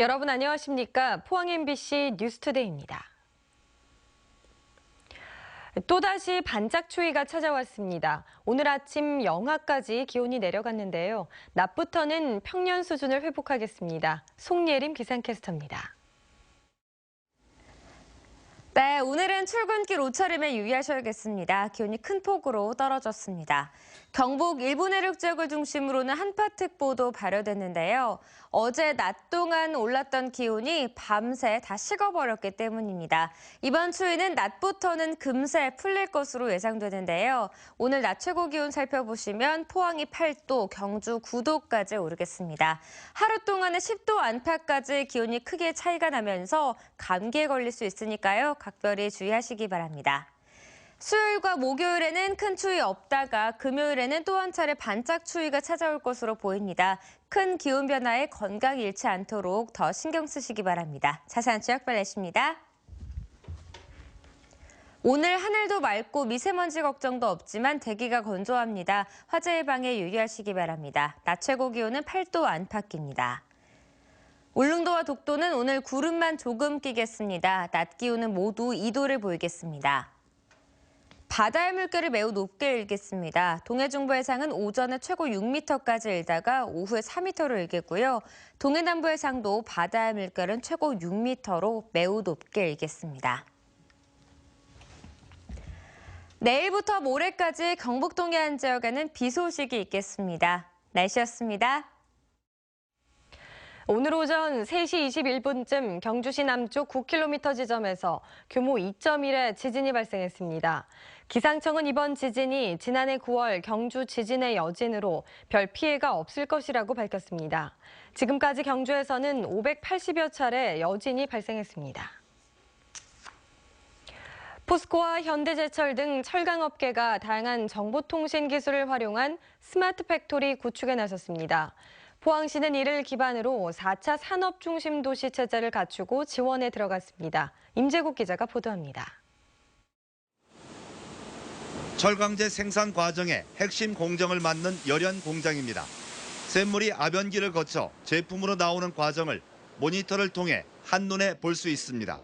여러분 안녕하십니까? 포항 MBC 뉴스투데이입니다. 또다시 반짝추위가 찾아왔습니다. 오늘 아침 영하까지 기온이 내려갔는데요. 낮부터는 평년 수준을 회복하겠습니다. 송예림 기상캐스터입니다. 네, 오늘은 출근길 옷차림에 유의하셔야겠습니다. 기온이 큰 폭으로 떨어졌습니다. 경북 일부 내륙 지역을 중심으로는 한파특보도 발효됐는데요. 어제 낮 동안 올랐던 기온이 밤새 다 식어버렸기 때문입니다. 이번 추위는 낮부터는 금세 풀릴 것으로 예상되는데요. 오늘 낮 최고 기온 살펴보시면 포항이 8도, 경주 9도까지 오르겠습니다. 하루 동안은 10도 안팎까지 기온이 크게 차이가 나면서 감기에 걸릴 수 있으니까요. 각별히 주의하시기 바랍니다. 수요일과 목요일에는 큰 추위 없다가 금요일에는 또 한 차례 반짝 추위가 찾아올 것으로 보입니다. 큰 기온 변화에 건강 잃지 않도록 더 신경 쓰시기 바랍니다. 자세한 지역별 날씨입니다. 오늘 하늘도 맑고 미세먼지 걱정도 없지만 대기가 건조합니다. 화재 예방에 유의하시기 바랍니다. 낮 최고 기온은 8도 안팎입니다. 울릉도와 독도는 오늘 구름만 조금 끼겠습니다. 낮 기온은 모두 2도를 보이겠습니다. 바다의 물결이 매우 높게 일겠습니다. 동해중부 해상은 오전에 최고 6m까지 일다가 오후에 4m로 일겠고요. 동해남부 해상도 바다의 물결은 최고 6m로 매우 높게 일겠습니다. 내일부터 모레까지 경북 동해안 지역에는 비 소식이 있겠습니다. 날씨였습니다. 오늘 오전 3시 21분쯤 경주시 남쪽 9km 지점에서 규모 2.1의 지진이 발생했습니다. 기상청은 이번 지진이 지난해 9월 경주 지진의 여진으로 별 피해가 없을 것이라고 밝혔습니다. 지금까지 경주에서는 580여 차례 여진이 발생했습니다. 포스코와 현대제철 등 철강업계가 다양한 정보통신 기술을 활용한 스마트 팩토리 구축에 나섰습니다. 포항시는 이를 기반으로 4차 산업중심도시 체제를 갖추고 지원에 들어갔습니다. 임재국 기자가 보도합니다. 철강제 생산 과정의 핵심 공정을 맡는 열연 공장입니다. 샘물이 압연기를 거쳐 제품으로 나오는 과정을 모니터를 통해 한눈에 볼 수 있습니다.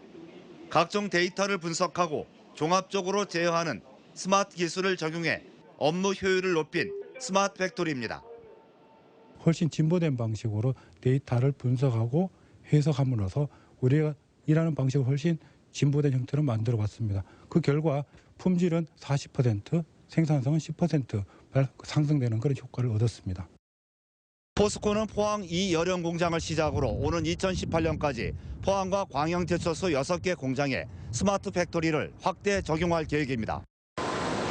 각종 데이터를 분석하고 종합적으로 제어하는 스마트 기술을 적용해 업무 효율을 높인 스마트 팩토리입니다. 훨씬 진보된 방식으로 데이터를 분석하고 해석함으로써 우리가 일하는 방식을 훨씬 진보된 형태로 만들어 봤습니다. 그 결과 품질은 40%, 생산성은 10% 상승되는 그런 효과를 얻었습니다. 포스코는 포항 2열연 공장을 시작으로 오는 2018년까지 포항과 광양제철소 6개 공장에 스마트 팩토리를 확대 적용할 계획입니다.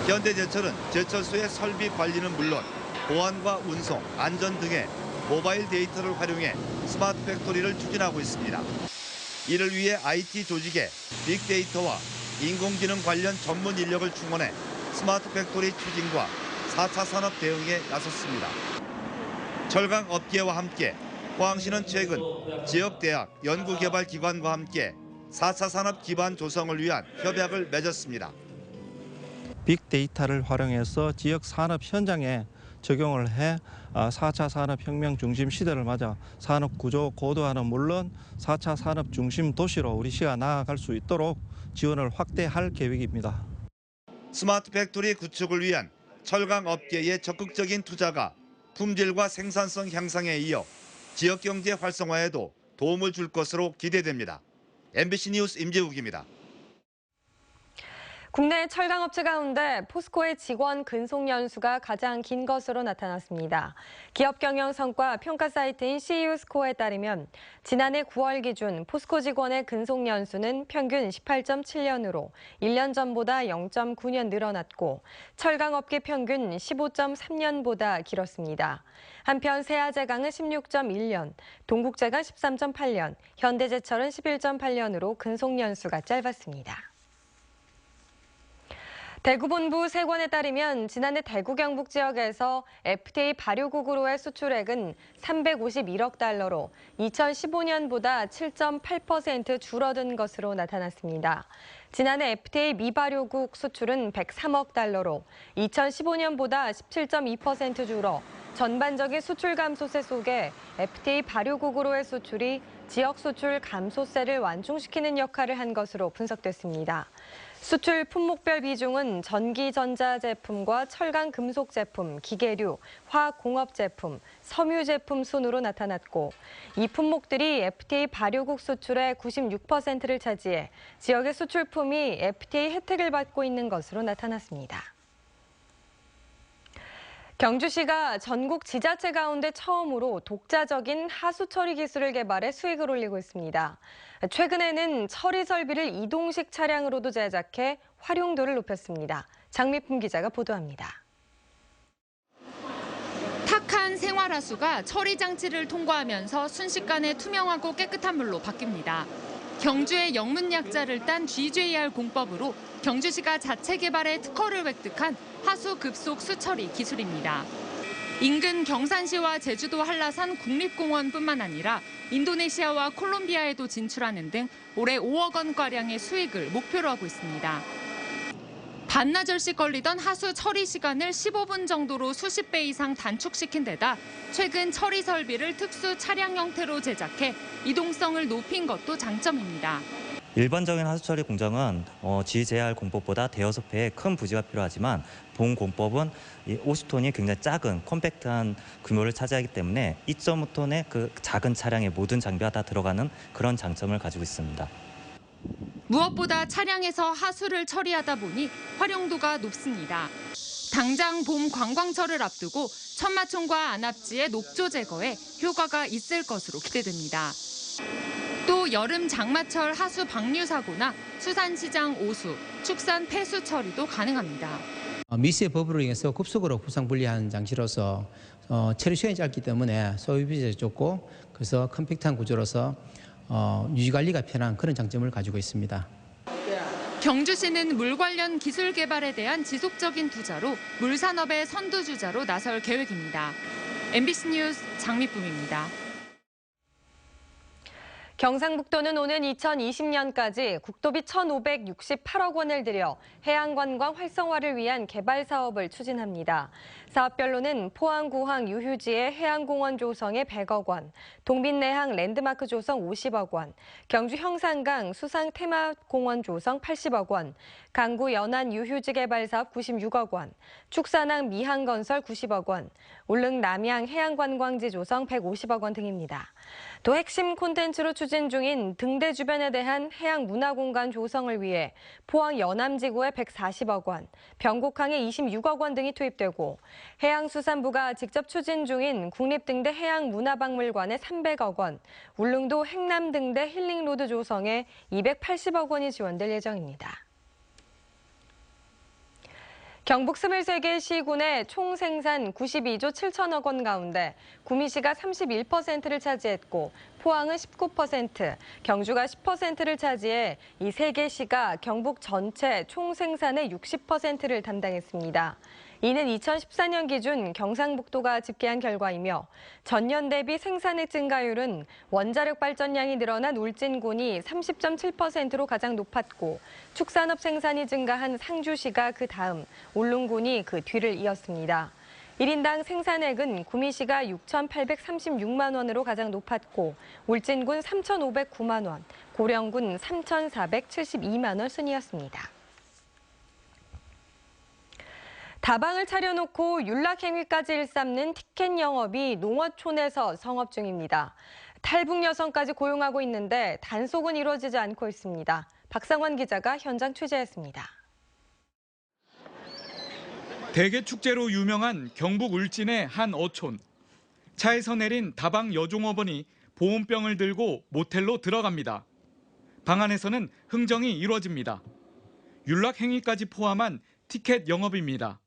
현대제철은 제철소의 설비 관리는 물론 보안과 운송, 안전 등의 모바일 데이터를 활용해 스마트 팩토리를 추진하고 있습니다. 이를 위해 IT 조직에 빅데이터와 인공지능 관련 전문 인력을 충원해 스마트 팩토리 추진과 4차 산업 대응에 나섰습니다. 철강 업계와 함께 포항시는 최근 지역대학 연구개발기관과 함께 4차 산업 기반 조성을 위한 협약을 맺었습니다. 빅데이터를 활용해서 지역 산업 현장에 적용을 해 4차 산업혁명 중심 시대를 맞아 산업구조 고도화는 물론 4차 산업 중심 도시로 우리 시가 나아갈 수 있도록 지원을 확대할 계획입니다. 스마트 팩토리 구축을 위한 철강 업계의 적극적인 투자가 품질과 생산성 향상에 이어 지역경제 활성화에도 도움을 줄 것으로 기대됩니다. MBC 뉴스 임재욱입니다. 국내 철강업체 가운데 포스코의 직원 근속 연수가 가장 긴 것으로 나타났습니다. 기업 경영 성과 평가 사이트인 CU 스코어에 따르면 지난해 9월 기준 포스코 직원의 근속 연수는 평균 18.7년으로 1년 전보다 0.9년 늘어났고 철강업계 평균 15.3년보다 길었습니다. 한편 세아제강은 16.1년, 동국제가 13.8년, 현대제철은 11.8년으로 근속 연수가 짧았습니다. 대구본부 세관에 따르면 지난해 대구 경북 지역에서 FTA 발효국으로의 수출액은 351억 달러로 2015년보다 7.8% 줄어든 것으로 나타났습니다. 지난해 FTA 미발효국 수출은 103억 달러로 2015년보다 17.2% 줄어 전반적인 수출 감소세 속에 FTA 발효국으로의 수출이 지역 수출 감소세를 완충시키는 역할을 한 것으로 분석됐습니다. 수출 품목별 비중은 전기 전자 제품과 철강 금속 제품, 기계류, 화학공업 제품, 섬유 제품 순으로 나타났고 이 품목들이 FTA 발효국 수출의 96%를 차지해 지역의 수출품이 FTA 혜택을 받고 있는 것으로 나타났습니다. 경주시가 전국 지자체 가운데 처음으로 독자적인 하수 처리 기술을 개발해 수익을 올리고 있습니다. 최근에는 처리 설비를 이동식 차량으로도 제작해 활용도를 높였습니다. 장미품 기자가 보도합니다. 탁한 생활하수가 처리 장치를 통과하면서 순식간에 투명하고 깨끗한 물로 바뀝니다. 경주의 영문약자를 딴 GJR 공법으로 경주시가 자체 개발해 특허를 획득한 하수 급속 수처리 기술입니다. 인근 경산시와 제주도 한라산 국립공원뿐만 아니라 인도네시아와 콜롬비아에도 진출하는 등 올해 5억 원가량의 수익을 목표로 하고 있습니다. 반나절씩 걸리던 하수 처리 시간을 15분 정도로 수십 배 이상 단축시킨 데다 최근 처리 설비를 특수 차량 형태로 제작해 이동성을 높인 것도 장점입니다. 일반적인 하수처리 공정은 GJR 공법보다 대여섯 배의 큰 부지가 필요하지만 본 공법은 50톤이 굉장히 작은 컴팩트한 규모를 차지하기 때문에 2.5톤의 그 작은 차량에 모든 장비가 다 들어가는 그런 장점을 가지고 있습니다. 무엇보다 차량에서 하수를 처리하다 보니 활용도가 높습니다. 당장 봄 관광철을 앞두고 천마총과 안압지의 녹조 제거에 효과가 있을 것으로 기대됩니다. 또 여름 장마철 하수 방류 사고나 수산시장 오수, 축산 폐수 처리도 가능합니다. 미세 버블을 이용해서 급속으로 구상 분리하는 장치로서 처리 시간이 짧기 때문에 소유비도 적고 그래서 컴팩트한 구조로서 유지 관리가 편한 그런 장점을 가지고 있습니다. 경주시는 물 관련 기술 개발에 대한 지속적인 투자로 물 산업의 선두주자로 나설 계획입니다. MBC 뉴스 장미쁨입니다. 경상북도는 오는 2020년까지 국도비 1,568억 원을 들여 해양관광 활성화를 위한 개발 사업을 추진합니다. 사업별로는 포항구항 유휴지의 해양공원 조성에 100억 원, 동빈내항 랜드마크 조성 50억 원, 경주 형산강 수상 테마공원 조성 80억 원, 강구 연안 유휴지 개발 사업 96억 원, 축산항 미항건설 90억 원, 울릉 남양 해양관광지 조성 150억 원 등입니다. 또 핵심 콘텐츠로 추진 중인 등대 주변에 대한 해양문화공간 조성을 위해 포항 연암지구에 140억 원, 병곡항에 26억 원 등이 투입되고 해양수산부가 직접 추진 중인 국립등대 해양문화박물관에 300억 원, 울릉도 행남등대 힐링로드 조성에 280억 원이 지원될 예정입니다. 경북 23개 시군의 총 생산 92조 7천억 원 가운데 구미시가 31%를 차지했고 포항은 19%, 경주가 10%를 차지해 이 3개 시가 경북 전체 총 생산의 60%를 담당했습니다. 이는 2014년 기준 경상북도가 집계한 결과이며 전년 대비 생산액 증가율은 원자력 발전량이 늘어난 울진군이 30.7%로 가장 높았고 축산업 생산이 증가한 상주시가 그 다음, 울릉군이 그 뒤를 이었습니다. 1인당 생산액은 구미시가 6,836만 원으로 가장 높았고 울진군 3,509만 원, 고령군 3,472만 원 순이었습니다. 다방을 차려놓고 윤락행위까지 일삼는 티켓 영업이 농어촌에서 성업 중입니다. 탈북 여성까지 고용하고 있는데 단속은 이루어지지 않고 있습니다. 박상원 기자가 현장 취재했습니다. 대게축제로 유명한 경북 울진의 한 어촌. 차에서 내린 다방 여종업원이 보온병을 들고 모텔로 들어갑니다. 방 안에서는 흥정이 이루어집니다. 윤락행위까지 포함한 티켓 영업입니다.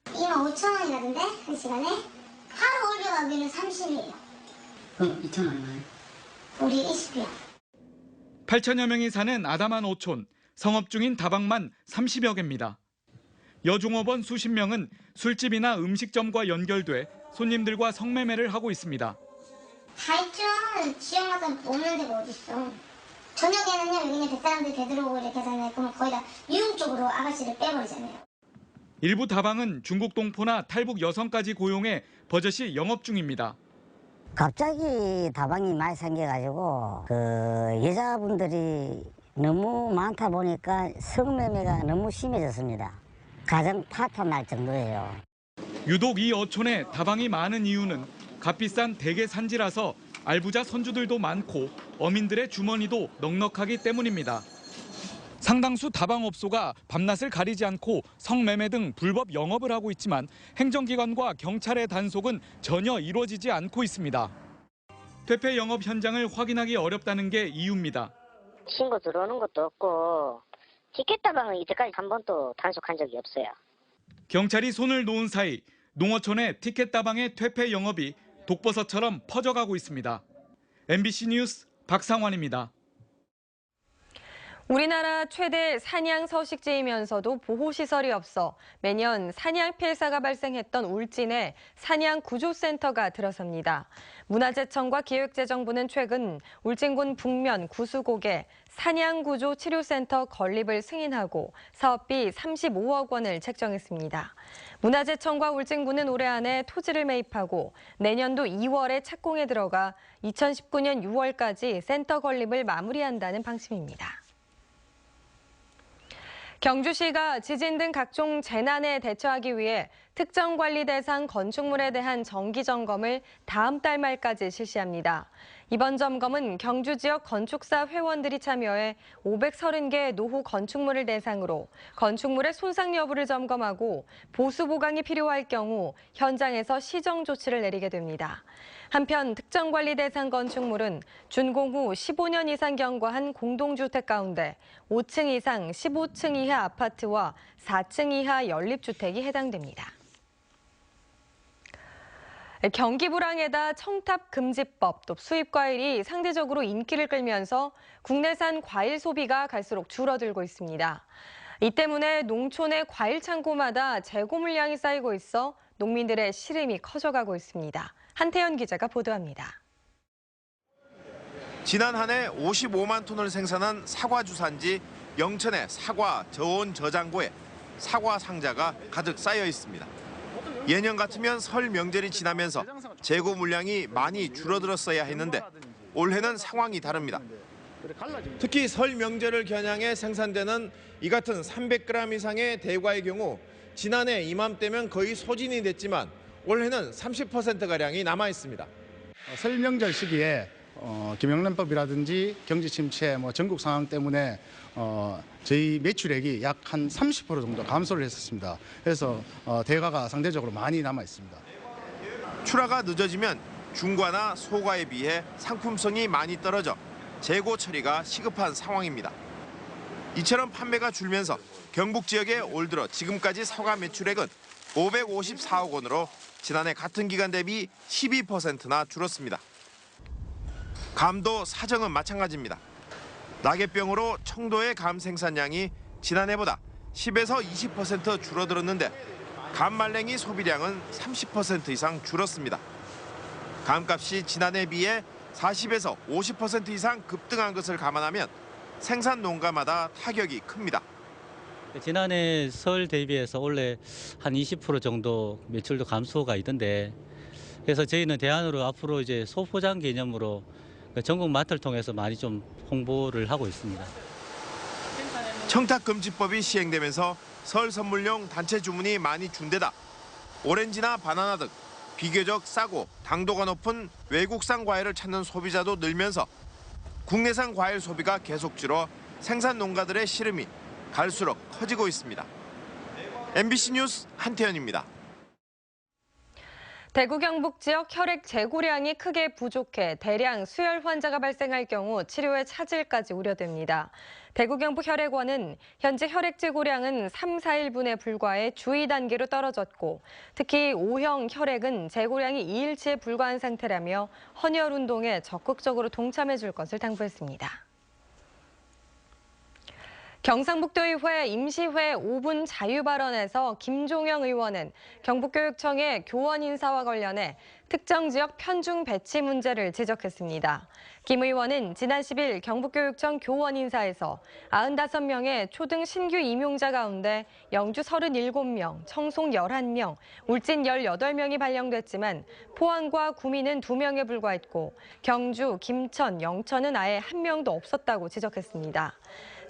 25,000원이라던데 한 시간에? 하루 올려가기는 30이에요. 그럼 2,000원 얼마예요? 우리 20이요. 8천여 명이 사는 아담한 어촌, 성업 중인 다방만 30여 개입니다. 여종업원 수십 명은 술집이나 음식점과 연결돼 손님들과 성매매를 하고 있습니다. 다이트는 지역마다 없는 데가 어디 있어. 저녁에는요, 여기는 100사람들이 되들어오고 이렇게 하잖아요. 그러면 거의 다 미용 쪽으로 아가씨를 빼버리잖아요. 일부 다방은 중국 동포나 탈북 여성까지 고용해 버젓이 영업 중입니다. 갑자기 다방이 많이 생겨가지고 여자분들이 너무 많다 보니까 성매매가 너무 심해졌습니다. 가정 파탄 날 정도예요. 유독 이 어촌에 다방이 많은 이유는 값비싼 대게 산지라서 알부자 선주들도 많고 어민들의 주머니도 넉넉하기 때문입니다. 상당수 다방업소가 밤낮을 가리지 않고 성매매 등 불법 영업을 하고 있지만 행정기관과 경찰의 단속은 전혀 이루어지지 않고 있습니다. 퇴폐 영업 현장을 확인하기 어렵다는 게 이유입니다. 신고 들어오는 것도 없고 티켓다방은 이때까지 한 번도 단속한 적이 없어요. 경찰이 손을 놓은 사이 농어촌의 티켓다방의 퇴폐 영업이 독버섯처럼 퍼져가고 있습니다. MBC 뉴스 박상환입니다. 우리나라 최대 사냥 서식지이면서도 보호시설이 없어 매년 사냥 폐사가 발생했던 울진에 사냥 구조센터가 들어섭니다. 문화재청과 기획재정부는 최근 울진군 북면 구수곡에 사냥구조치료센터 건립을 승인하고 사업비 35억 원을 책정했습니다. 문화재청과 울진군은 올해 안에 토지를 매입하고 내년도 2월에 착공에 들어가 2019년 6월까지 센터 건립을 마무리한다는 방침입니다. 경주시가 지진 등 각종 재난에 대처하기 위해 특정 관리 대상 건축물에 대한 정기 점검을 다음 달 말까지 실시합니다. 이번 점검은 경주 지역 건축사 회원들이 참여해 530개 노후 건축물을 대상으로 건축물의 손상 여부를 점검하고 보수 보강이 필요할 경우 현장에서 시정 조치를 내리게 됩니다. 한편 특정 관리 대상 건축물은 준공 후 15년 이상 경과한 공동주택 가운데 5층 이상 15층 이하 아파트와 4층 이하 연립주택이 해당됩니다. 경기 불황에다 청탑 금지법, 또 수입 과일이 상대적으로 인기를 끌면서 국내산 과일 소비가 갈수록 줄어들고 있습니다. 이 때문에 농촌의 과일 창고마다 재고 물량이 쌓이고 있어 농민들의 시름이 커져가고 있습니다. 한태현 기자가 보도합니다. 지난 한 해 55만 톤을 생산한 사과 주산지 영천의 사과 저온 저장고에 사과 상자가 가득 쌓여 있습니다. 예년 같으면 설 명절이 지나면서 재고 물량이 많이 줄어들었어야 했는데 올해는 상황이 다릅니다. 특히 설 명절을 겨냥해 생산되는 이 같은 300g 이상의 대과의 경우 지난해 이맘때면 거의 소진이 됐지만 올해는 30%가량이 남아 있습니다. 설 명절 시기에 김영란법이라든지 경제 침체, 전국 상황 때문에 저희 매출액이 약 한 30% 정도 감소를 했었습니다. 그래서 대과가 상대적으로 많이 남아 있습니다. 출하가 늦어지면 중과나 소과에 비해 상품성이 많이 떨어져 재고 처리가 시급한 상황입니다. 이처럼 판매가 줄면서 경북 지역의 올 들어 지금까지 사과 매출액은 554억 원으로 지난해 같은 기간 대비 12%나 줄었습니다. 감도 사정은 마찬가지입니다. 낙엽병으로 청도의 감 생산량이 지난해보다 10에서 20% 줄어들었는데 감말랭이 소비량은 30% 이상 줄었습니다. 감값이 지난해에 비해 40에서 50% 이상 급등한 것을 감안하면 생산 농가마다 타격이 큽니다. 지난해 설 대비해서 올해 한 20% 정도 매출도 감소가 있던데, 그래서 저희는 대안으로 앞으로 이제 소포장 개념으로 전국 마트를 통해서 많이 좀 홍보를 하고 있습니다. 청탁금지법이 시행되면서 설 선물용 단체 주문이 많이 준데다 오렌지나 바나나 등 비교적 싸고 당도가 높은 외국산 과일을 찾는 소비자도 늘면서 국내산 과일 소비가 계속 줄어 생산 농가들의 시름이 갈수록 커지고 있습니다. MBC 뉴스 한태현입니다. 대구 경북 지역 혈액 재고량이 크게 부족해 대량 수혈 환자가 발생할 경우 치료에 차질까지 우려됩니다. 대구 경북 혈액원은 현재 혈액 재고량은 3, 4일분에 불과해 주의 단계로 떨어졌고 특히 O형 혈액은 재고량이 2일치에 불과한 상태라며 헌혈 운동에 적극적으로 동참해 줄 것을 당부했습니다. 경상북도의회 임시회 5분 자유발언에서 김종영 의원은 경북교육청의 교원 인사와 관련해 특정 지역 편중 배치 문제를 지적했습니다. 김 의원은 지난 10일 경북교육청 교원 인사에서 95명의 초등 신규 임용자 가운데 영주 37명, 청송 11명, 울진 18명이 발령됐지만 포항과 구미는 2명에 불과했고 경주, 김천, 영천은 아예 1명도 없었다고 지적했습니다.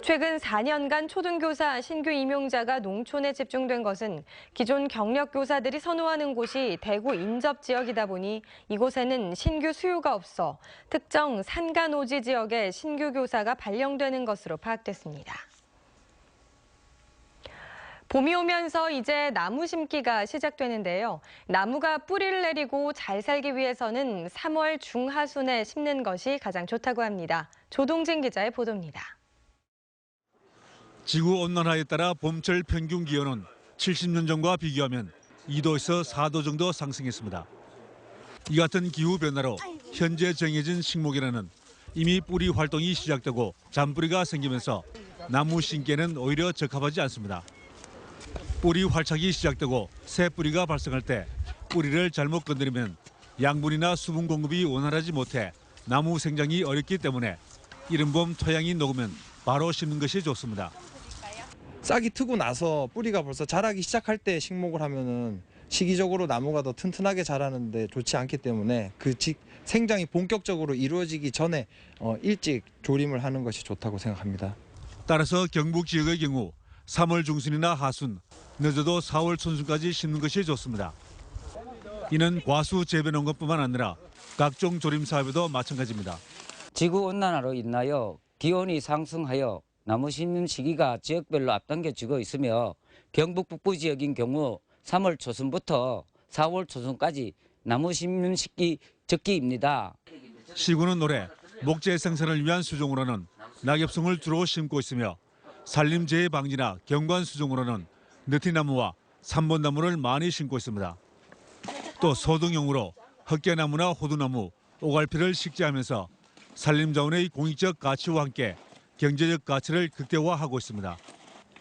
최근 4년간 초등교사 신규 임용자가 농촌에 집중된 것은 기존 경력교사들이 선호하는 곳이 대구 인접 지역이다 보니 이곳에는 신규 수요가 없어 특정 산간오지 지역에 신규 교사가 발령되는 것으로 파악됐습니다. 봄이 오면서 이제 나무 심기가 시작되는데요. 나무가 뿌리를 내리고 잘 살기 위해서는 3월 중하순에 심는 것이 가장 좋다고 합니다. 조동진 기자의 보도입니다. 지구온난화에 따라 봄철 평균 기온은 70년 전과 비교하면 2도에서 4도 정도 상승했습니다. 이 같은 기후변화로 현재 정해진 식목일에는 이미 뿌리 활동이 시작되고 잔뿌리가 생기면서 나무 심기에는 오히려 적합하지 않습니다. 뿌리 활착이 시작되고 새 뿌리가 발생할 때 뿌리를 잘못 건드리면 양분이나 수분 공급이 원활하지 못해 나무 생장이 어렵기 때문에 이른 봄 토양이 녹으면 바로 심는 것이 좋습니다. 싹이 트고 나서 뿌리가 벌써 자라기 시작할 때 식목을 하면은 시기적으로 나무가 더 튼튼하게 자라는데 좋지 않기 때문에 생장이 본격적으로 이루어지기 전에 일찍 조림을 하는 것이 좋다고 생각합니다. 따라서 경북 지역의 경우 3월 중순이나 하순, 늦어도 4월春순까지 심는 것이 좋습니다. 이는 과수 재배 농업뿐만 아니라 각종 조림 사업에도 마찬가지입니다. 지구온난화로 인하여 기온이 상승하여 나무 심는 시기가 지역별로 앞당겨지고 있으며 경북 북부 지역인 경우 3월 초순부터 4월 초순까지 나무 심는 시기 적기입니다. 시군은 올해 목재 생산을 위한 수종으로는 낙엽송을 주로 심고 있으며 산림재해 방지나 경관 수종으로는 느티나무와 삼본나무를 많이 심고 있습니다. 또 소등용으로 헛개나무나 호두나무, 오갈피를 식재하면서 산림자원의 공익적 가치와 함께 경제적 가치를 극대화하고 있습니다.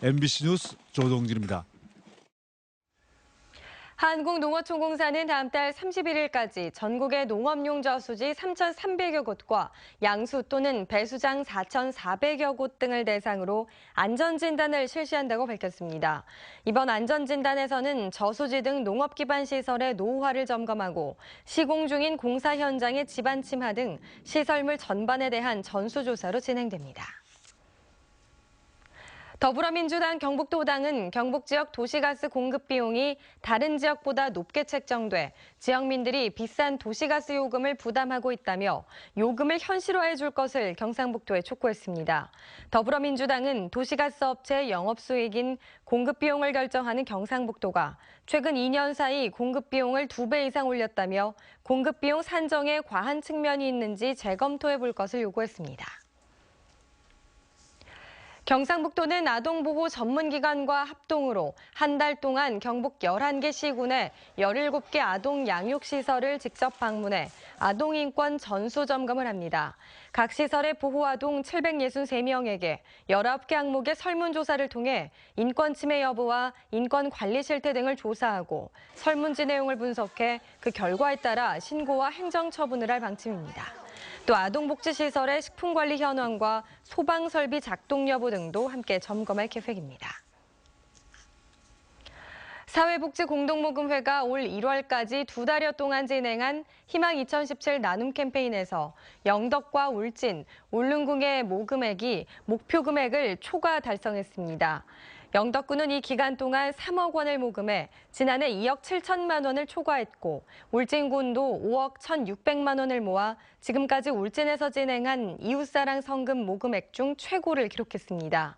MBC 뉴스 조동진입니다. 한국농어촌공사는 다음 달 31일까지 전국의 농업용 저수지 3,300여 곳과 양수 또는 배수장 4,400여 곳 등을 대상으로 안전진단을 실시한다고 밝혔습니다. 이번 안전진단에서는 저수지 등 농업 기반 시설의 노후화를 점검하고 시공 중인 공사 현장의 집안 침하 등 시설물 전반에 대한 전수조사로 진행됩니다. 더불어민주당 경북도당은 경북 지역 도시가스 공급 비용이 다른 지역보다 높게 책정돼 지역민들이 비싼 도시가스 요금을 부담하고 있다며 요금을 현실화해 줄 것을 경상북도에 촉구했습니다. 더불어민주당은 도시가스 업체의 영업수익인 공급 비용을 결정하는 경상북도가 최근 2년 사이 공급 비용을 2배 이상 올렸다며 공급 비용 산정에 과한 측면이 있는지 재검토해 볼 것을 요구했습니다. 경상북도는 아동보호 전문기관과 합동으로 한 달 동안 경북 11개 시군에 17개 아동 양육시설을 직접 방문해 아동인권 전수점검을 합니다. 각 시설의 보호아동 763명에게 19개 항목의 설문조사를 통해 인권 침해 여부와 인권 관리 실태 등을 조사하고 설문지 내용을 분석해 그 결과에 따라 신고와 행정처분을 할 방침입니다. 또 아동복지시설의 식품관리 현황과 소방설비 작동 여부 등도 함께 점검할 계획입니다. 사회복지공동모금회가 올 1월까지 2달여 동안 진행한 희망 2017 나눔 캠페인에서 영덕과 울진, 울릉궁의 모금액이 목표 금액을 초과 달성했습니다. 영덕군은 이 기간 동안 3억 원을 모금해 지난해 2억 7천만 원을 초과했고 울진군도 5억 1,600만 원을 모아 지금까지 울진에서 진행한 이웃사랑 성금 모금액 중 최고를 기록했습니다.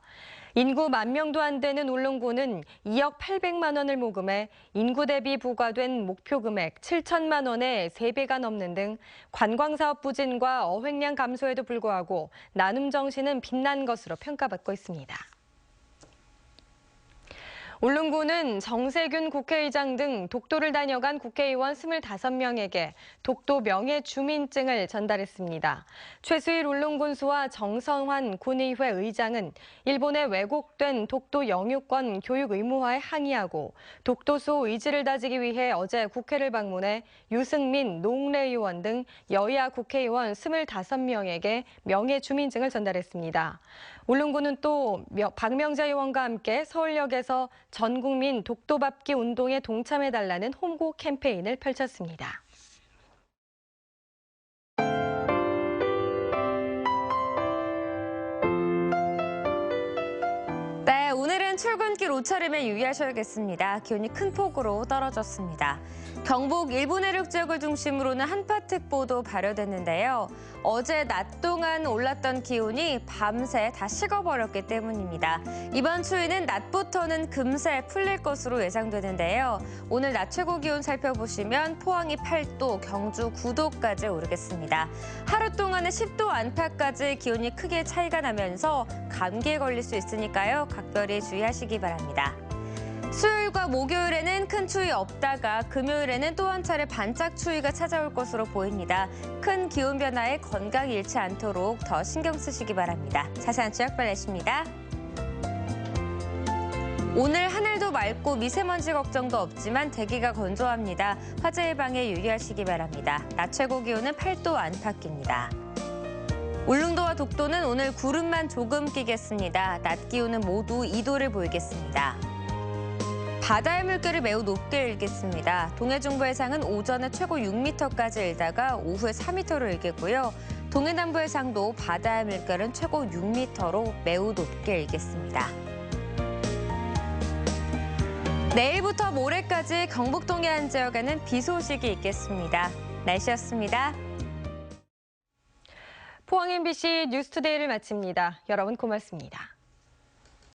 인구 10,000명도 안 되는 울릉군은 2억 800만 원을 모금해 인구 대비 부과된 목표 금액 7천만 원의 3배가 넘는 등 관광사업 부진과 어획량 감소에도 불구하고 나눔 정신은 빛난 것으로 평가받고 있습니다. 울릉군은 정세균 국회의장 등 독도를 다녀간 국회의원 25명에게 독도 명예주민증을 전달했습니다. 최수일 울릉군수와 정성환 군의회 의장은 일본에 왜곡된 독도 영유권 교육 의무화에 항의하고 독도수 의지를 다지기 위해 어제 국회를 방문해 유승민, 농래 의원 등 여야 국회의원 25명에게 명예주민증을 전달했습니다. 울릉군은 또 박명자 의원과 함께 서울역에서 전국민 독도밟기 운동에 동참해달라는 홍보 캠페인을 펼쳤습니다. 네, 오늘은 출근길 옷차림에 유의하셔야겠습니다. 기온이 큰 폭으로 떨어졌습니다. 경북 일부 내륙 지역을 중심으로는 한파특보도 발효됐는데요. 어제 낮 동안 올랐던 기온이 밤새 다 식어버렸기 때문입니다. 이번 추위는 낮부터는 금세 풀릴 것으로 예상되는데요. 오늘 낮 최고 기온 살펴보시면 포항이 8도, 경주 9도까지 오르겠습니다. 하루 동안에 10도 안팎까지 기온이 크게 차이가 나면서 감기에 걸릴 수 있으니까요. 각별히 주의하시기 바랍니다. 수요일과 목요일에는 큰 추위 없다가 금요일에는 또 한 차례 반짝 추위가 찾아올 것으로 보입니다. 큰 기온 변화에 건강 잃지 않도록 더 신경 쓰시기 바랍니다. 자세한 지역 알려드립니다. 오늘 하늘도 맑고 미세먼지 걱정도 없지만 대기가 건조합니다. 화재 예방에 유의하시기 바랍니다. 낮 최고 기온은 8도 안팎입니다. 울릉도와 독도는 오늘 구름만 조금 끼겠습니다. 낮 기온은 모두 2도를 보이겠습니다. 바다의 물결이 매우 높게 일겠습니다. 동해중부 해상은 오전에 최고 6m까지 일다가 오후에 4m로 일겠고요. 동해남부 해상도 바다의 물결은 최고 6m로 매우 높게 일겠습니다. 내일부터 모레까지 경북 동해안 지역에는 비 소식이 있겠습니다. 날씨였습니다. 포항 MBC 뉴스투데이를 마칩니다. 여러분 고맙습니다.